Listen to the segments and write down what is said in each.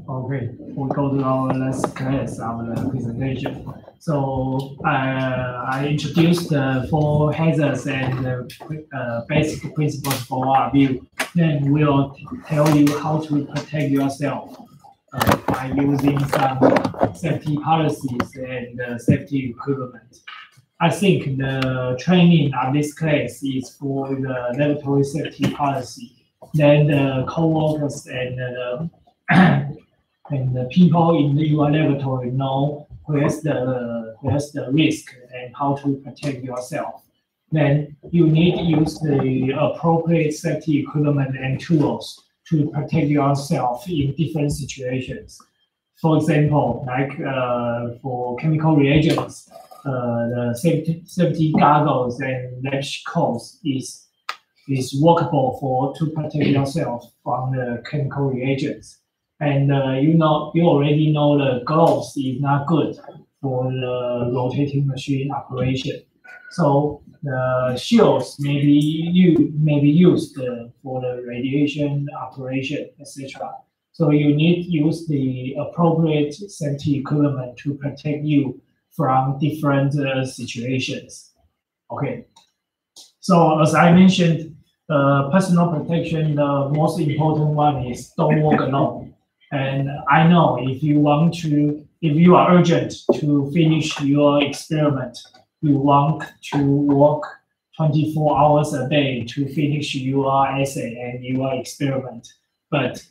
Okay, we go to our last class of the presentation. So I introduced the 4 hazards and the basic principles for our view. Then we'll tell you how to protect yourself by using some safety policies and safety equipment. I think the training of this class is for the laboratory safety policy. Then the co-workers and the people in your laboratory know where's the risk and how to protect yourself. Then you need to use the appropriate safety equipment and tools to protect yourself in different situations. For example, like for chemical reagents, the safety goggles and lab coats is workable to protect yourself from the chemical reagents. And you already know the gloves is not good for the rotating machine operation. So the shields may be used for the radiation operation, etc. So you need to use the appropriate safety equipment to protect you from different situations. Okay. So as I mentioned, personal protection, the most important one is don't walk alone. And I know if you are urgent to finish your experiment, you want to work 24 hours a day to finish your essay and your experiment. But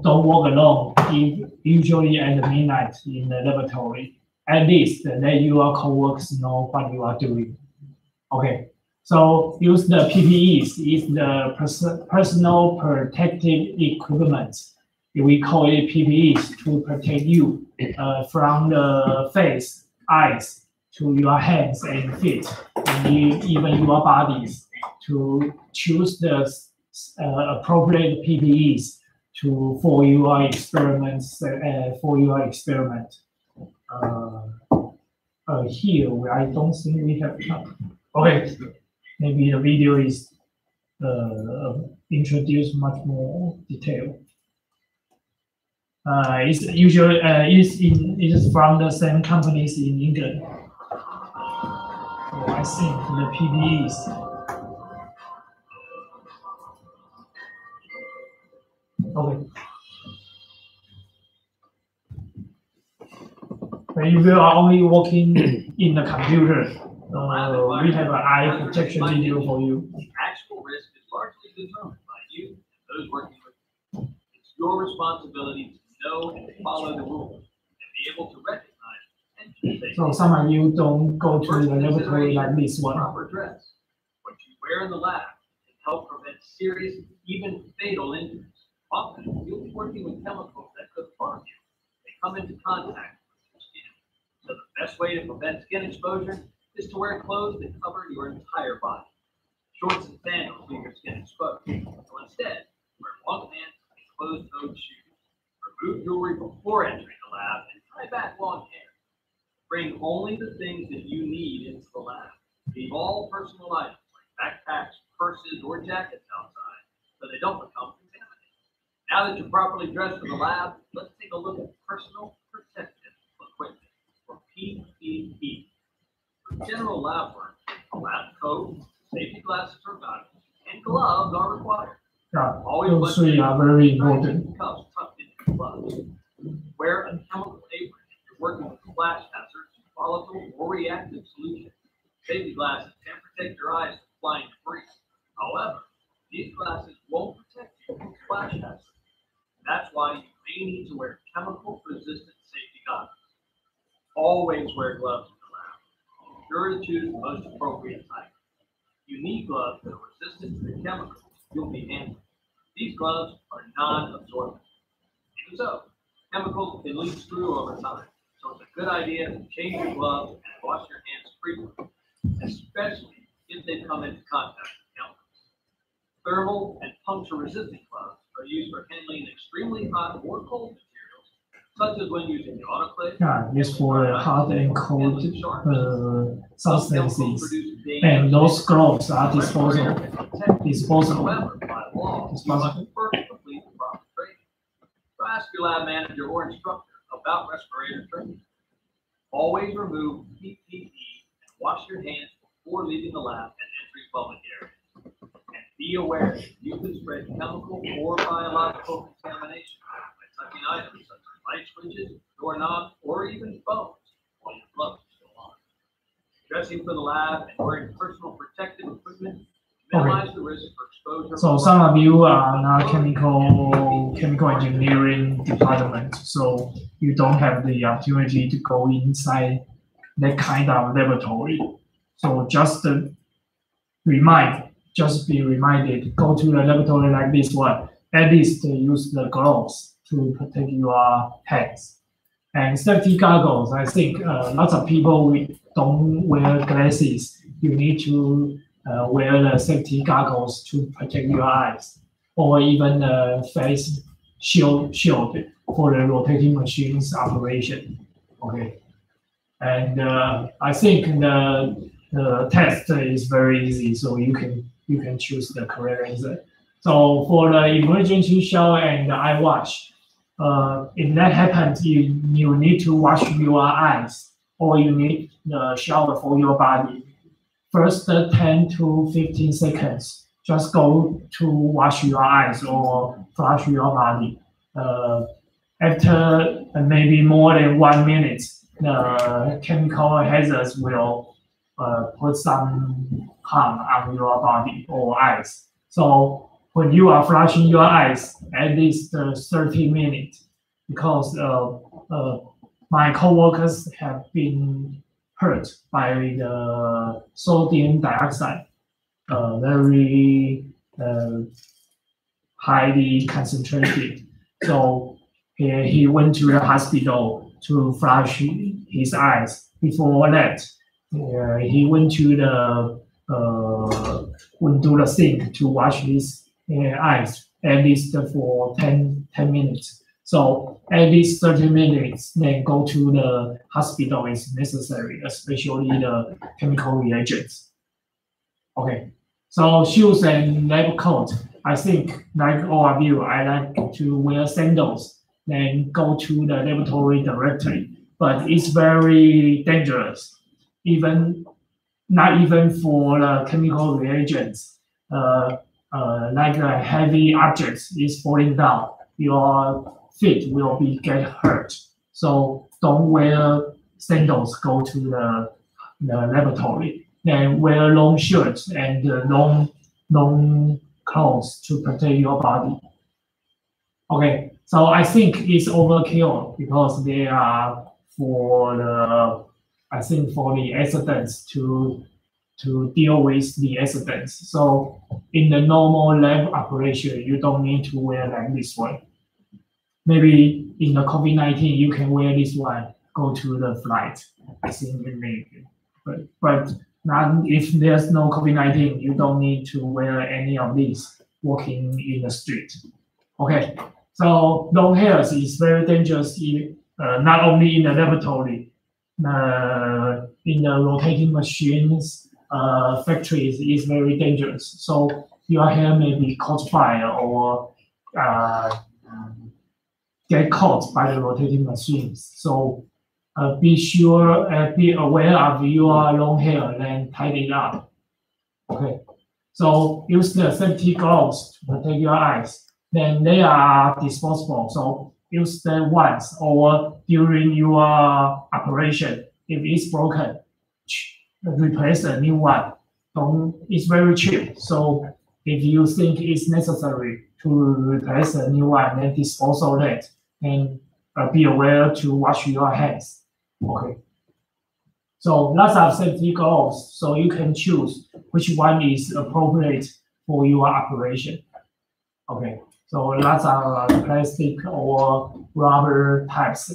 don't walk alone, usually at midnight in the laboratory. At least let your co-workers know what you are doing. Okay. So use the PPEs, is the personal protective equipment. We call it PPEs to protect you from the face, eyes, to your hands and feet, and even your bodies. To choose the appropriate PPEs for your experiments. Here, I don't think we have. Okay, maybe the video is introduced much more detail. It's usually it is from the same companies in England. So I think the PPEs. Okay. But if you are only working in the computer, we have an eye protection video for you. Actual risk is largely determined by you and those working with you. It's your responsibility to know and follow the rules and be able to recognize potential safety. So some of you don't go to the laboratory like this one. Proper dress. What you wear in the lab can help prevent serious, even fatal injuries. Often, you'll be working with chemicals that could harm you. They come into contact with your skin. So the best way to prevent skin exposure is to wear clothes that cover your entire body. Shorts and sandals leave your skin exposed. So instead, wear long pants and closed-toed shoes. Remove jewelry before entering the lab and tie back long hair. Bring only the things that you need into the lab. Leave all personal items like backpacks, purses, or jackets outside so they don't become contaminated. Now that you're properly dressed for the lab, let's take a look at personal protective equipment, or PPE. For general lab work, a lab coat, safety glasses or goggles, and gloves are required. Yeah, those three are very important. Cuffs tucked into gloves. Wear a chemical apron if you're working with flash hazards, volatile or reactive solutions. Safety glasses can protect your eyes from flying debris. However, these glasses won't protect you from splash hazards. That's why you may need to wear chemical-resistant safety goggles. Always wear gloves in the lab. Be sure to choose the most appropriate type. You need gloves that are resistant to the chemicals you'll be handling. These gloves are non-absorbent. Even so, chemicals can leak through over time, so it's a good idea to change your gloves and wash your hands frequently, especially if they come into contact with chemicals. Thermal and puncture-resistant gloves are used for handling extremely hot or cold materials, such as when using the autoclave. Yeah, used for hot and cold substances, and those gloves are disposable. However, by law, you must first complete the proper training. So ask your lab manager or instructor about respirator training. Always remove PPE and wash your hands before leaving the lab and entering public areas. And be aware that you can spread chemical or biological contamination by touching items such as light switches, doorknobs, or even phones while your gloves are still on. Dressing for the lab and wearing personal protective equipment minimize the risk for exposure. So some of you are not chemical engineering department, so you don't have the opportunity to go inside that kind of laboratory. So just be reminded, go to the laboratory like this one. At least use the gloves to protect your hands. And safety goggles, I think lots of people don't wear glasses. You need to wear the safety goggles to protect your eyes, or even the face shield for the rotating machines operation. Okay, and I think the test is very easy, so you can choose the correct answer. So for the emergency shower and the eye wash, if that happens, you need to wash your eyes, or you need the shower for your body. First 10 to 15 seconds, just go to wash your eyes or flush your body. After maybe more than 1 minute, the chemical hazards will put some harm on your body or eyes. So when you are flushing your eyes, at least 30 minutes, because my coworkers have been hurt by the sodium dioxide, very highly concentrated. So he went to the hospital to flush his eyes. Before that, he went to the sink to wash his eyes at least for 10 minutes. So at least 30 minutes, then go to the hospital is necessary, especially the chemical reagents. Okay, so shoes and lab coat. I think, like all of you, I like to wear sandals, then go to the laboratory directly. But it's very dangerous, not even for the chemical reagents. Like heavy objects is falling down, your feet will get hurt. So don't wear sandals, go to the laboratory. Then wear long shirts and long clothes to protect your body. Okay, so I think it's overkill because they are for the accidents to deal with the accidents. So in the normal lab operation, you don't need to wear like this one. Maybe in the COVID-19, you can wear this one, go to the flight. I think maybe, but not if there's no COVID-19, you don't need to wear any of these walking in the street. Okay, so long hairs is very dangerous, not only in the laboratory, in the rotating machines, factories is very dangerous. So your hair may be caught fire or get caught by the rotating machines. So be aware of your long hair and tidy it up. Okay. So use the safety gloves to protect your eyes. Then they are disposable. So use them once or during your operation. If it's broken, replace a new one. It's very cheap. So if you think it's necessary to replace a new one, then dispose of that. And be aware to wash your hands. Okay. So lots of safety gloves, so you can choose which one is appropriate for your operation. Okay. So lots of plastic or rubber types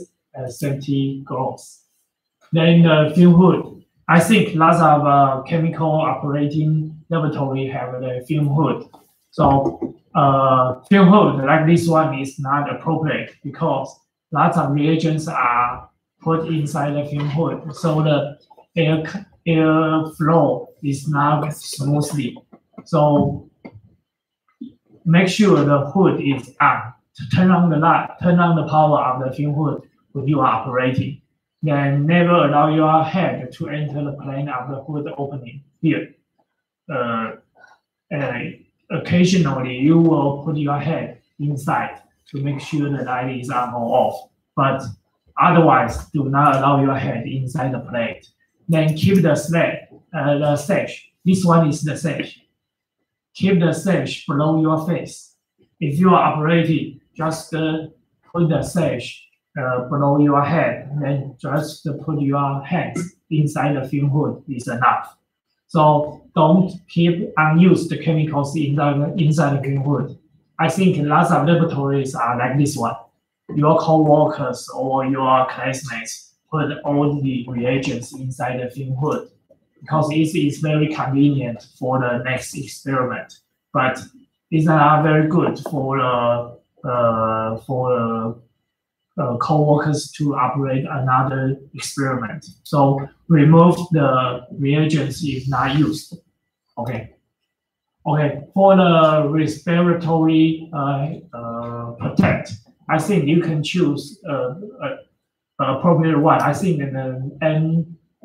safety gloves. Then the fume hood. I think lots of chemical operating laboratory have the fume hood. So fume hood like this one is not appropriate because lots of reagents are put inside the fume hood, so the air flow is not smoothly. So make sure the hood is on. Turn on the light, turn on the power of the fume hood when you are operating. Then never allow your head to enter the plane of the hood opening here. Occasionally, you will put your head inside to make sure the light is on or off. But otherwise, do not allow your head inside the plate. Then keep the sash. This one is the sash. Keep the sash below your face. If you are operating, just put the sash below your head. Then just put your hands inside the fume hood is enough. So don't keep unused chemicals inside the fume hood. I think lots of laboratories are like this one. Your co-workers or your classmates put all the reagents inside the fume hood because it is very convenient for the next experiment. But it's not very good for co-workers to operate another experiment. So remove the reagents if not used. Okay. For the respiratory protect, I think you can choose appropriate one. I think the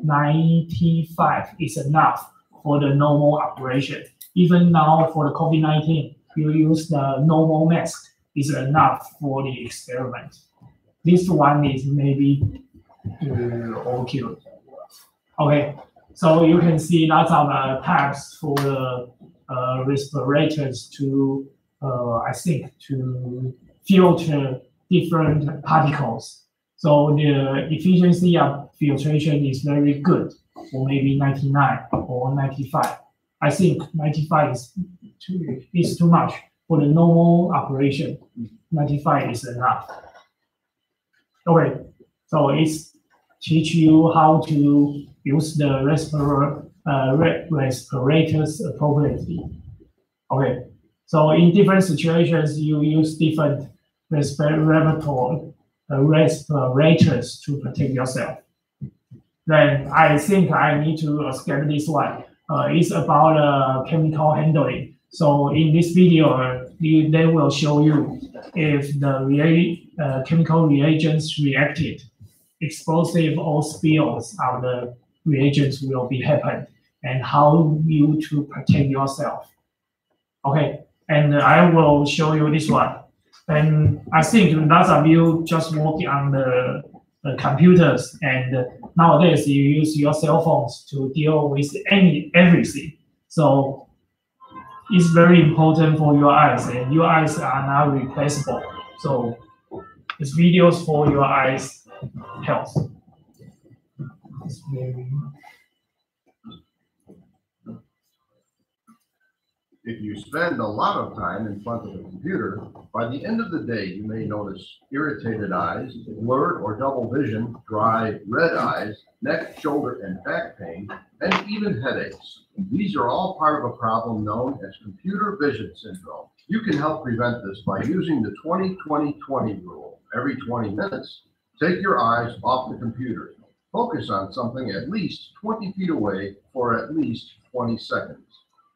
N95 is enough for the normal operation. Even now for the COVID-19, you use the normal mask is enough for the experiment. This one is maybe overkill. Okay, so you can see lots of types for the respirators to, I think, to filter different particles. So the efficiency of filtration is very good, or maybe 99 or 95. I think 95 is too much for the normal operation. 95 is enough. Okay, so it's teach you how to use the respirators appropriately. Okay, so in different situations, you use different respirators to protect yourself. Then I think I need to skip this one. It's about chemical handling. So in this video, they will show you if the chemical reagents reacted, explosive or spills of the reagents will be happened, and how you to protect yourself. Okay, and I will show you this one. And I think lots of you just working on the computers, and nowadays you use your cell phones to deal with everything. So it's very important for your eyes, and your eyes are not replaceable. So it's videos for your eyes health. If you spend a lot of time in front of a computer, by the end of the day, you may notice irritated eyes, blurred or double vision, dry, red eyes, neck, shoulder, and back pain, and even headaches. These are all part of a problem known as computer vision syndrome. You can help prevent this by using the 20-20-20 rule. Every 20 minutes, take your eyes off the computer. Focus on something at least 20 feet away for at least 20 seconds.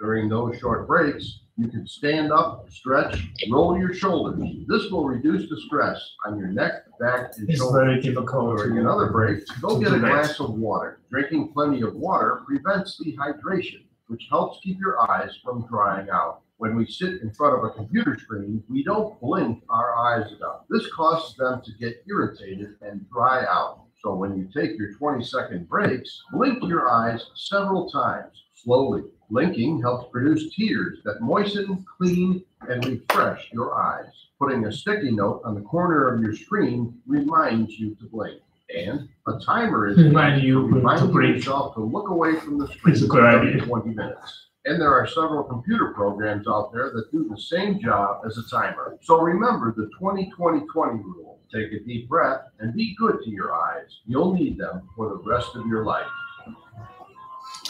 During those short breaks, you can stand up, stretch, roll your shoulders. This will reduce the stress on your neck, back, and shoulders. It's very difficult. During another break, go get a glass of water. Drinking plenty of water prevents dehydration, which helps keep your eyes from drying out. When we sit in front of a computer screen, we don't blink our eyes enough. This causes them to get irritated and dry out. So when you take your 20-second breaks, blink your eyes several times, slowly. Blinking helps produce tears that moisten, clean, and refresh your eyes. Putting a sticky note on the corner of your screen reminds you to blink. And a timer is remind yourself to look away from the screen for 20 minutes. And there are several computer programs out there that do the same job as a timer. So remember the 20-20-20 rule. Take a deep breath and be good to your eyes. You'll need them for the rest of your life.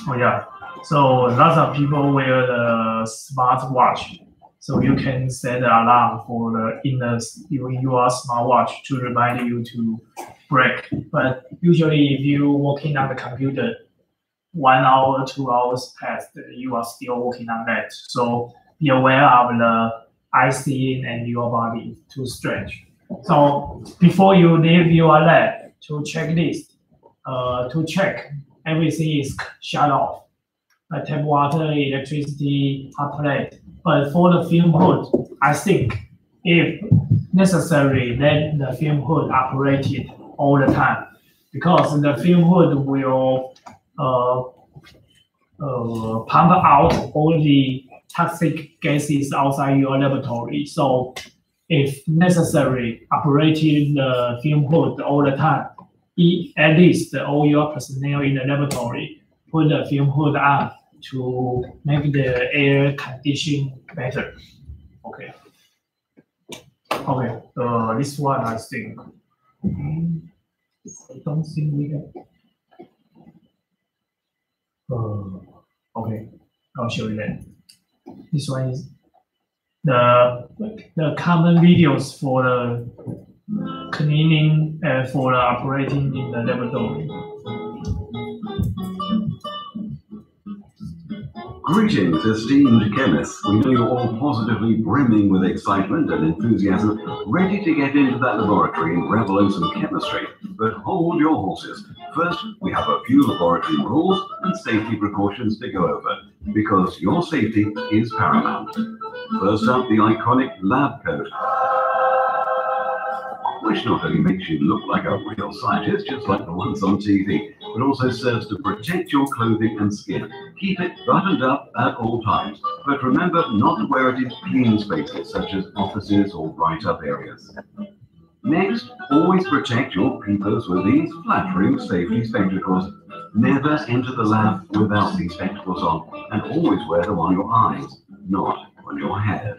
Oh yeah, so lots of people wear the smart watch. So you can set an alarm for your smartwatch to remind you to break. But usually, if you're working on the computer, 1 hour, 2 hours passed, you are still working on that. So be aware of the IC and your body to stretch. So before you leave your lab, to checklist, to check everything is shut off. Tap water, electricity, hot plate. But for the fume hood, I think if necessary, then the fume hood operated all the time, because the fume hood will pump out all the toxic gases outside your laboratory. So if necessary, operating the fume hood all the time, at least all your personnel in the laboratory put the fume hood on to make the air condition better. Okay. Okay. This one I think. I don't think we can. Okay. I'll show you that. This one is the common videos for the cleaning for the operating in the laboratory. Greetings, esteemed chemists. We know you're all positively brimming with excitement and enthusiasm, ready to get into that laboratory and revel in some chemistry. But hold your horses. First, we have a few laboratory rules and safety precautions to go over, because your safety is paramount. First up, the iconic lab coat, which not only makes you look like a real scientist, just like the ones on TV, but also serves to protect your clothing and skin. Keep it buttoned up at all times, but remember not to wear it in clean spaces, such as offices or write-up areas. Next, always protect your peepers with these flattering safety spectacles. Never enter the lab without these spectacles on, and always wear them on your eyes, not on your head.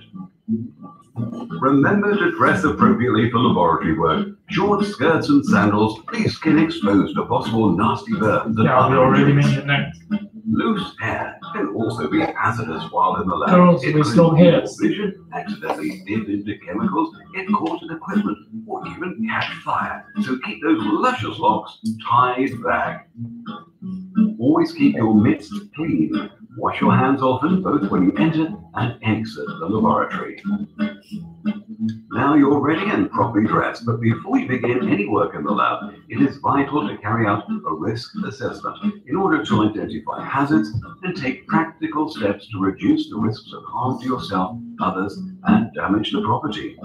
Remember to dress appropriately for laboratory work. Short skirts and sandals, please skin exposed to possible nasty burns. Yeah, we already mentioned that. Loose hair can also be hazardous while in the lab. Girls with long hair. Vision, accidentally dip into chemicals, get caught in equipment, or even catch fire. So keep those luscious locks tied back. Always keep your mitts clean. Wash your hands often, both when you enter and exit the laboratory. Now you're ready and properly dressed, but before you begin any work in the lab, it is vital to carry out a risk assessment in order to identify hazards and take practical steps to reduce the risks of harm to yourself, others, and damage to property.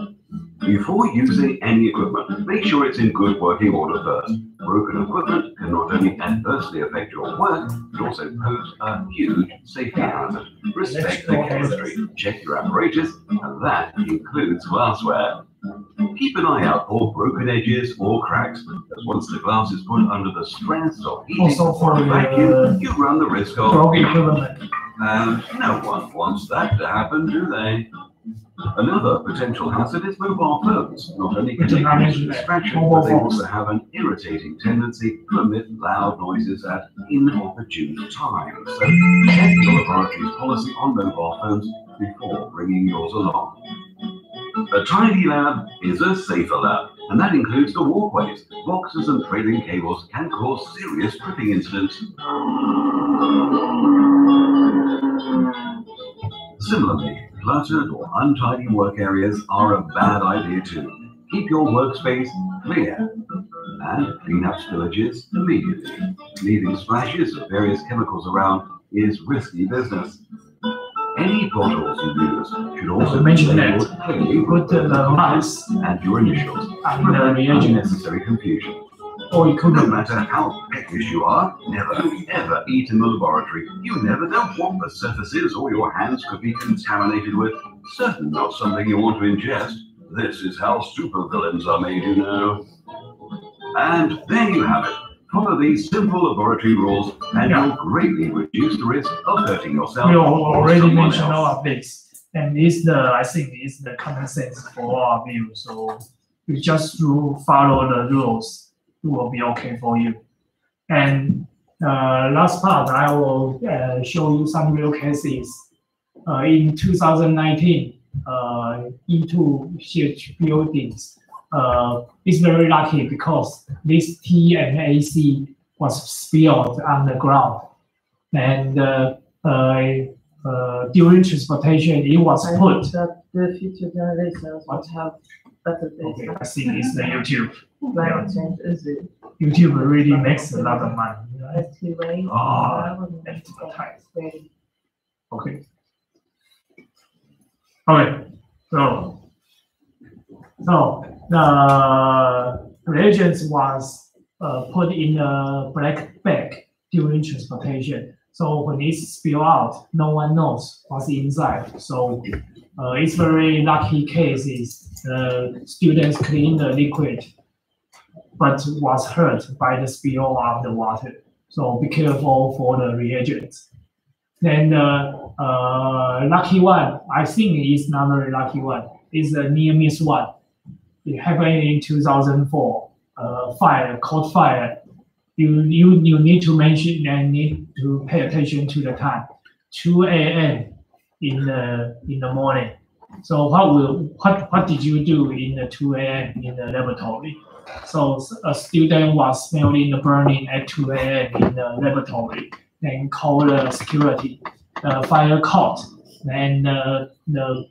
Before using any equipment, make sure it's in good working order first. Broken equipment can not only adversely affect your work, but also pose a huge safety hazard. Respect the chemistry, check your apparatus, and that includes glassware. Keep an eye out for broken edges or cracks, as once the glass is put under the stress of heating Also for or vacuum, you run the risk of broken equipment. And no one wants that to happen, do they? Another potential hazard is mobile phones. Not only can they cause a distraction, but they also have an irritating tendency to emit loud noises at inopportune times. So check your laboratory's policy on mobile phones before bringing yours along. A tidy lab is a safer lab, and that includes the walkways. Boxes and trailing cables can cause serious tripping incidents. Similarly, cluttered or untidy work areas are a bad idea too. Keep your workspace clear and clean up spillages immediately. Leaving splashes of various chemicals around is risky business. Any bottles you use should also be labeled clearly with the mass and your initials to prevent unnecessary confusion. No matter how peckish you are, never ever eat in the laboratory. You never know what the surfaces or your hands could be contaminated with. Certainly not something you want to ingest. This is how supervillains are made, you know. And there you have it. Follow these simple laboratory rules and you'll greatly reduce the risk of hurting yourself. We already mentioned else. all of this, and I think it's the common sense for all of you. So you just to follow the rules. It will be okay for you. And last part, I will show you some real cases. In 2019, into huge buildings. It's very lucky because this T and AC was spilled on the ground, and during transportation, it was put. That the future generations will have better days. Okay, I think it's the YouTube. Climate change is it? YouTube really makes a lot of money. Right? It's too late. Advertise. Okay. Okay. So the reagents was put in a black bag during transportation. So when it spill out, no one knows what's inside. So it's very lucky case is students clean the liquid, but was hurt by the spill of the water. So be careful for the reagents. Then lucky one, I think is not very lucky one, is the near miss one. It happened in 2004. Fire, caught fire. You need to mention and need to pay attention to the time. 2 a.m. in the morning. So what did you do in the 2 a.m. in the laboratory? So a student was smelling the burning at 2 a.m. in the laboratory. Then called the security. The fire caught. Then the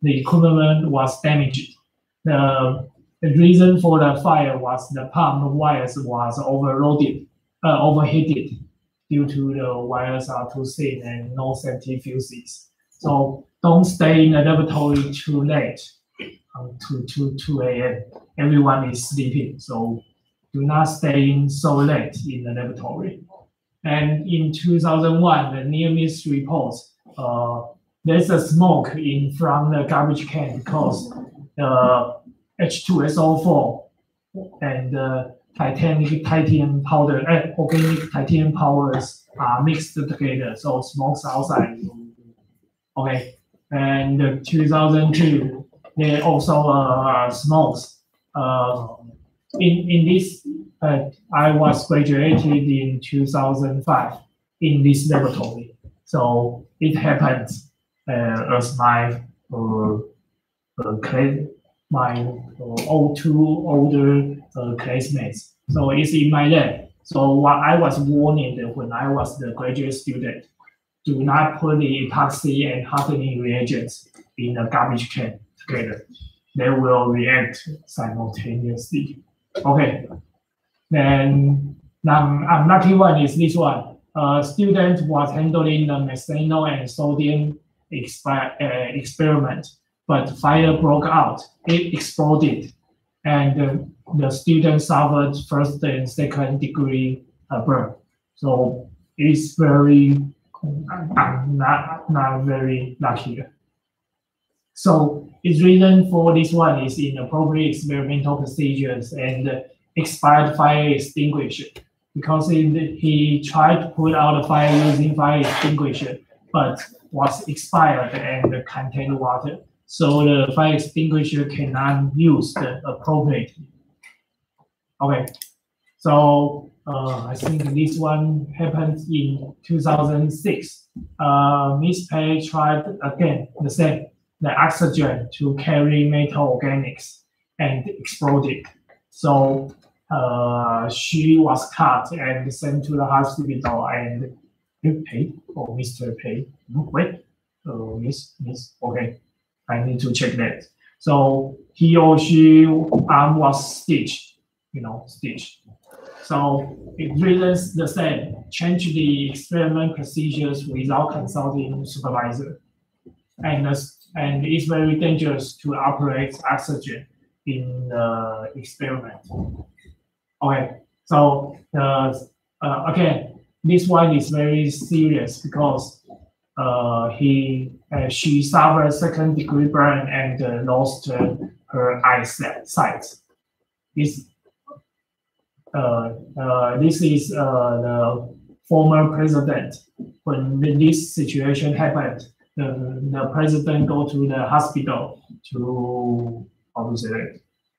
equipment was damaged. The reason for the fire was the pump wires was overheated due to the wires are too thin and no safety fuses. So don't stay in the laboratory too late, to 2 a.m. Everyone is sleeping, so do not stay in so late in the laboratory. And in 2001, the near miss reports, there's a smoke from the garbage can because H2SO4 and titanium powder, organic titanium powders are mixed together, so smokes outside. Okay, and 2002, there also smokes. In this, I was graduated in 2005 in this laboratory, so it happened as my two older classmates. So it's in my lab. So what I was warned when I was the graduate student, do not put the epoxy and hardening reagents in a garbage can together. They will react simultaneously. Okay. Then unlucky one is this one. Student was handling the methanol and sodium experiment, but fire broke out. It exploded, and the student suffered first and second degree burn. So it's very not very lucky. So its reason for this one is inappropriate experimental procedures and expired fire extinguisher, because he tried to put out the fire using fire extinguisher, but was expired and contained water. So the fire extinguisher cannot use appropriately. Okay, so I think this one happened in 2006. Miss Pei tried again the same, the oxygen to carry metal organics and exploded. So she was cut and sent to the hospital, and Pei or Mr. Pei, wait, Miss, okay. I need to check that. So he or she arm was stitched, stitched. So it reasons the same, change the experiment procedures without consulting supervisor. And it's very dangerous to operate oxygen in the experiment. Okay, so again, this one is very serious because she suffered second degree burn and lost her eyesight. This is the former president. When this situation happened, the president go to the hospital to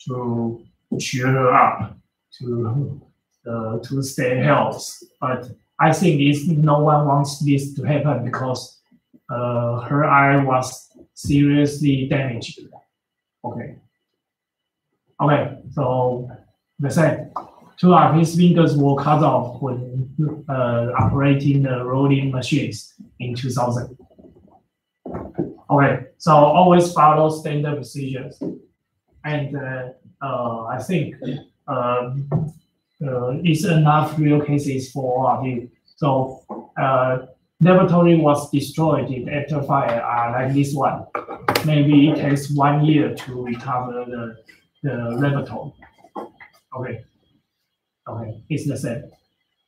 to cheer her up, to stay healthy. But I think no one wants this to happen because her eye was seriously damaged. Okay. Okay, so the same. 2 of his fingers were cut off when operating the rolling machines in 2000. Okay, so always follow standard procedures. And I think it's enough real cases for all of you. So laboratory was destroyed after fire, like this one. Maybe it takes 1 year to recover the laboratory. Okay. Okay, it's the same.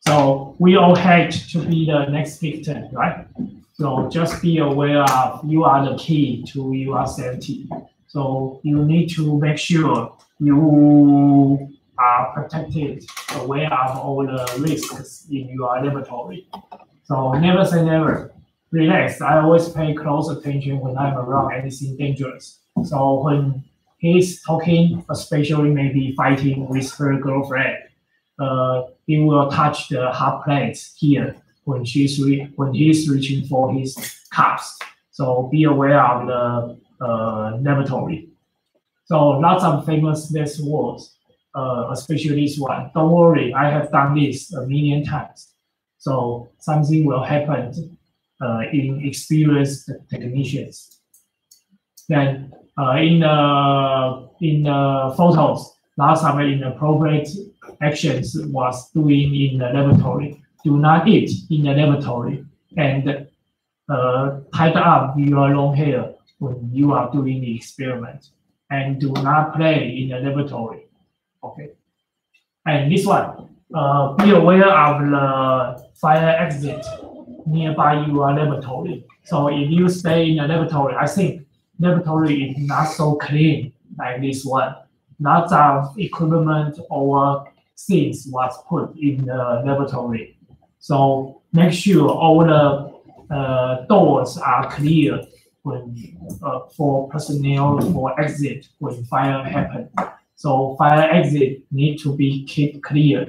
So we all hate to be the next victim, right? So just be aware of you are the key to your safety. So you need to make sure you are protected, aware of all the risks in your laboratory. So never say never. Relax. I always pay close attention when I'm around anything dangerous. So when he's talking, especially maybe fighting with her girlfriend, he will touch the hot plate here when he's reaching for his cups. So be aware of the laboratory. So lots of famous last words, especially this one. Don't worry, I have done this a million times. So something will happen in experienced technicians. Then in the photos, lots of inappropriate actions was doing in the laboratory. Do not eat in the laboratory and tie up your long hair when you are doing the experiment. And do not play in the laboratory. Okay. And this one, be aware of the fire exit nearby your laboratory. So if you stay in the laboratory, I think laboratory is not so clean like this one. Lots of equipment or things was put in the laboratory. So make sure all the doors are clear when for personnel for exit when fire happen. So fire exit need to be kept clear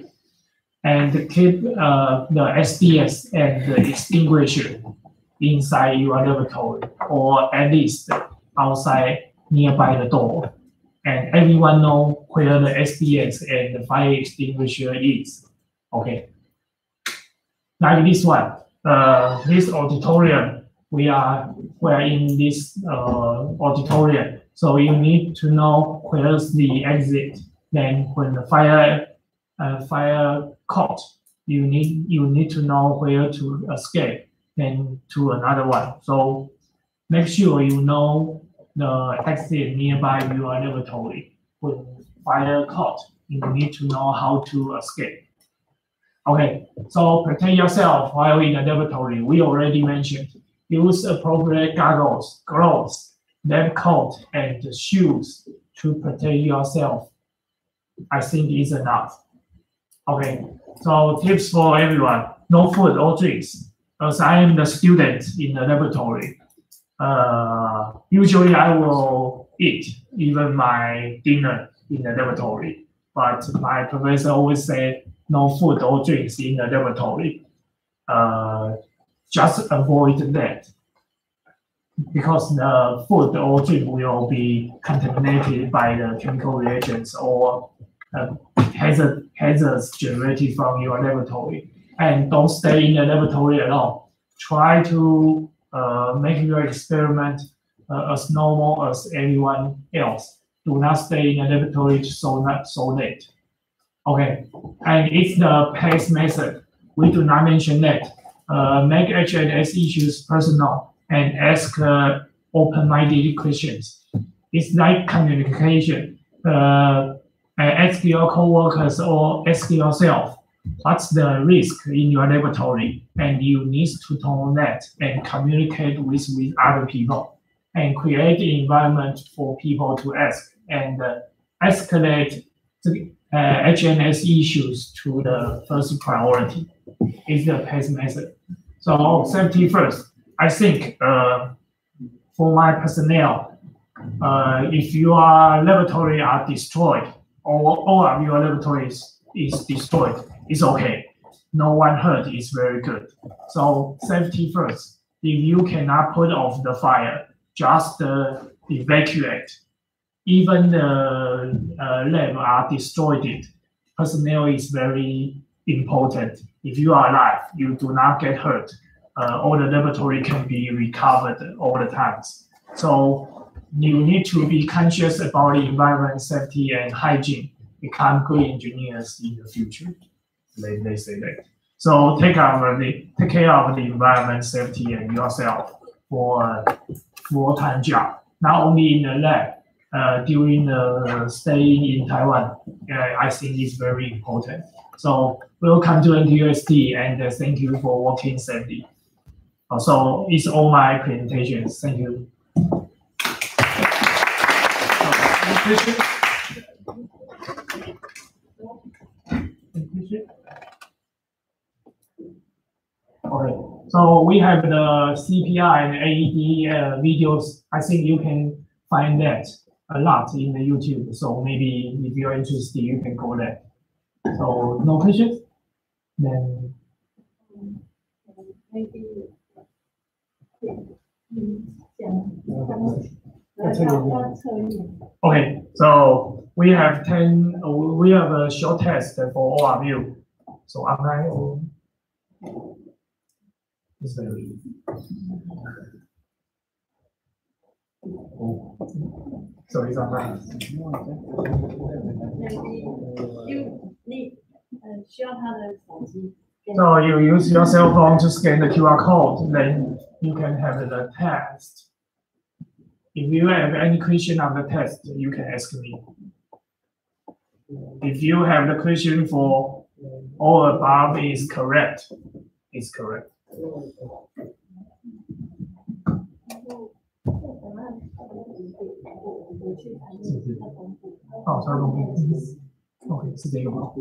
and keep the SDS and the extinguisher inside your laboratory or at least outside nearby the door. And everyone know where the SDS and the fire extinguisher is. Okay. Like this one, this auditorium, we're in this auditorium. So you need to know where's the exit. Then when the fire caught, you need to know where to escape. Then to another one. So make sure you know the exit nearby your laboratory. When fire caught, you need to know how to escape. Okay, so protect yourself while in the laboratory. We already mentioned. Use appropriate goggles, gloves, lab coat, and shoes to protect yourself. I think is enough. Okay, so tips for everyone. No food or drinks. As I am the student in the laboratory, usually I will eat even my dinner in the laboratory. But my professor always say no food or drinks in the laboratory. Just avoid that because the food or drink will be contaminated by the chemical reagents or hazards generated from your laboratory. And don't stay in the laboratory alone. Try to make your experiment as normal as everyone else. Do not stay in the laboratory so late. Okay, and it's the PACE method. We do not mention that. Make H&S issues personal and ask open-minded questions. It's like communication. Ask your coworkers or ask yourself, what's the risk in your laboratory? And you need to know that and communicate with other people and create an environment for people to ask and escalate the H&S issues to the first priority. Is the PACE method. So safety first. I think for my personnel, if your laboratory are destroyed or all of your laboratories is destroyed, it's okay. No one hurt is very good. So safety first. If you cannot put off the fire, just evacuate. Even the lab are destroyed. Personnel is very important. If you are alive, you do not get hurt. All the laboratory can be recovered all the times. So you need to be conscious about the environment, safety, and hygiene. Become good engineers in the future. They say that. So take care of the environment, safety, and yourself for a full-time job. Not only in the lab, during the staying in Taiwan, I think is very important. So welcome to Ntust, and thank you for working safely. So it's all my presentations. Thank you. Okay, so we have the CPI and AED videos. I think you can find that a lot in the YouTube. So maybe if you're interested, you can go there. So no questions? Then okay, so we have a short test for all of you. So online is very easy. So it's online. So you use your cell phone to scan the QR code, then you can have the test. If you have any question on the test, you can ask me. If you have the question for all above is correct, it's correct. Oh, sorry. Okay, 是这个吗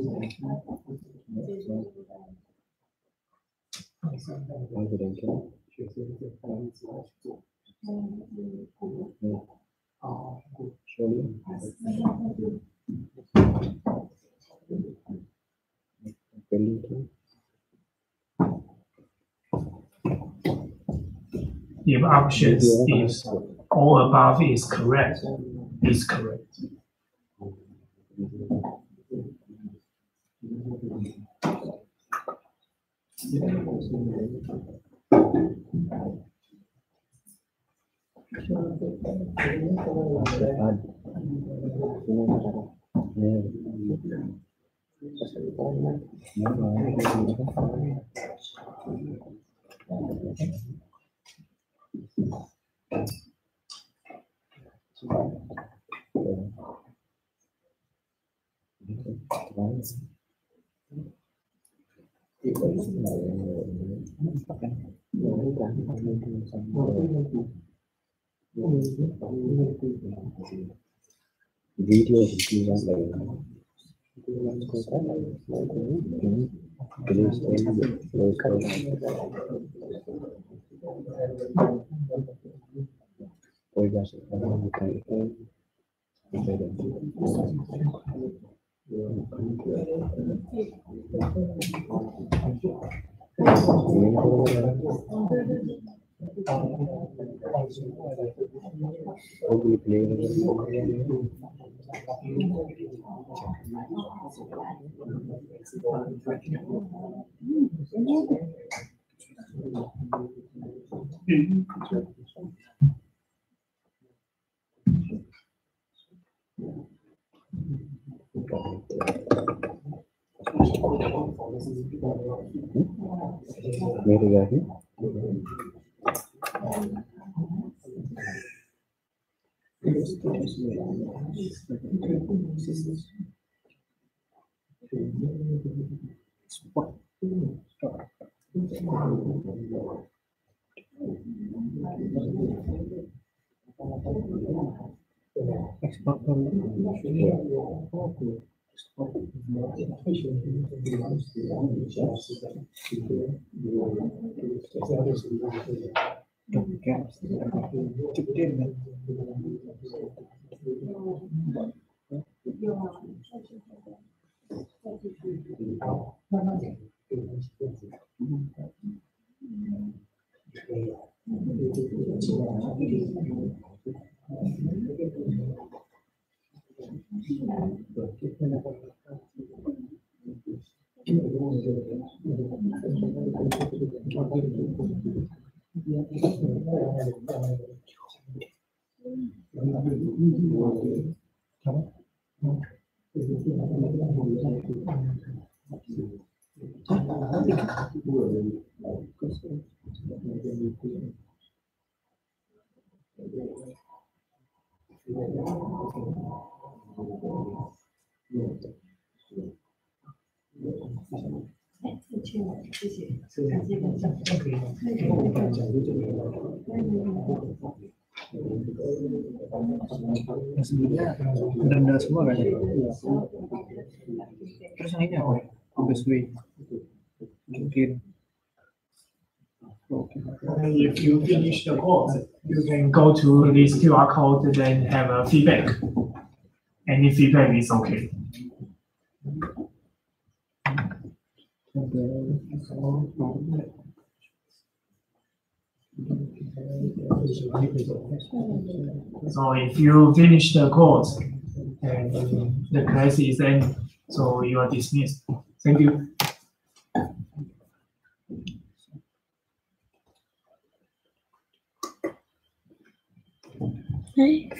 ？If options is all above is correct, is correct. Video मेरे गाड़ी Sebelumnya benar-benar semua kan ya? Terus yang ini apa ya? Best way mungkin. If you finish the course, you can go to this QR code then have a feedback. Any feedback is okay. So if you finish the course and the class is end, so you are dismissed. Thank you. Hey.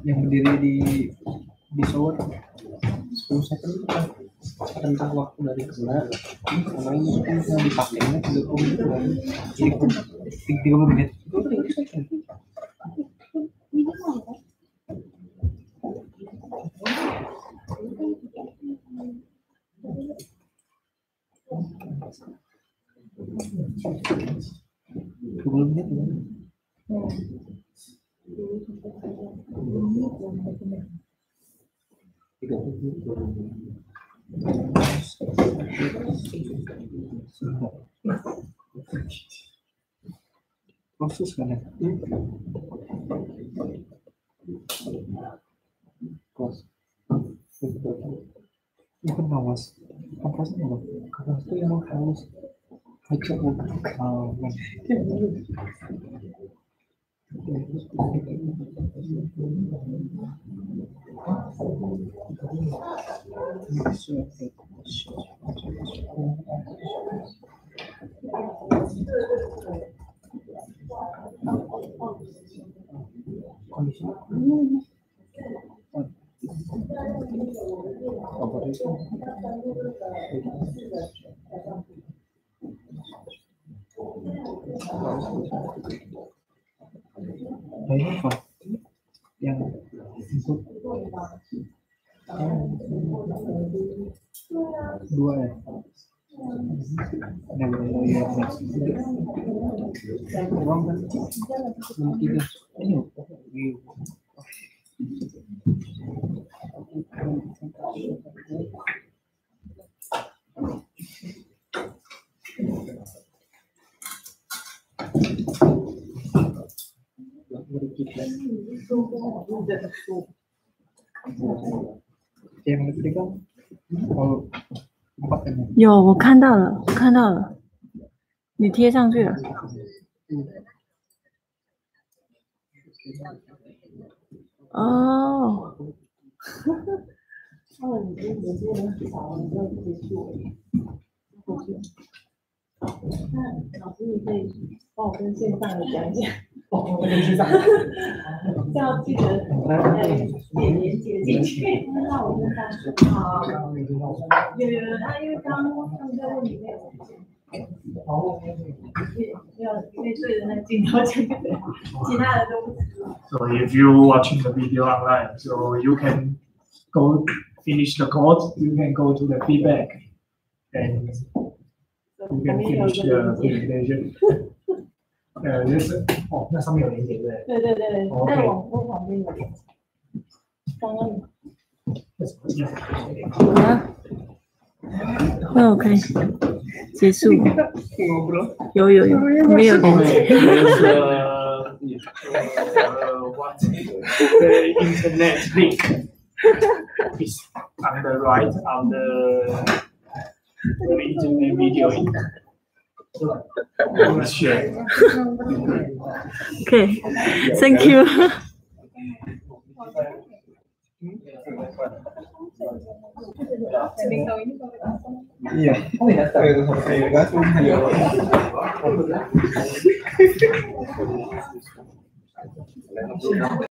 Yang berdiri di shower 10 second itu kan tentang waktu dari kena karena ini kan dipakainya 30 menit kan jadi 30 menit itu 30 second. Proses kan ya? Proses. Bukan kawas. Kampasnya apa? Kawas itu yang halus. Hancur bukan kawan. Ini apa? Yang untuk dua ya? Yang ya uang kan? Tiga. Ini有，我看到了，我看到了，你贴上去了。哦。老师，你可以帮我跟线上的讲一下。这样记得连接进去。那我跟他说，好，有，他因为刚刚他们在问你那个。你可以对着那个镜头讲就对了，其他的都不知道。So if you watching the video online, so you can go finish the course, you can go to the feedback, and you can finish the presentation. 就是哦，那上面有连接对？对，在网络旁边有。刚刚有。啊，OK。结束。 ngobrol. 有，没有感觉。 What the internet link is on the right of the internet video link. Share. Okay, thank you. Iya. Iya.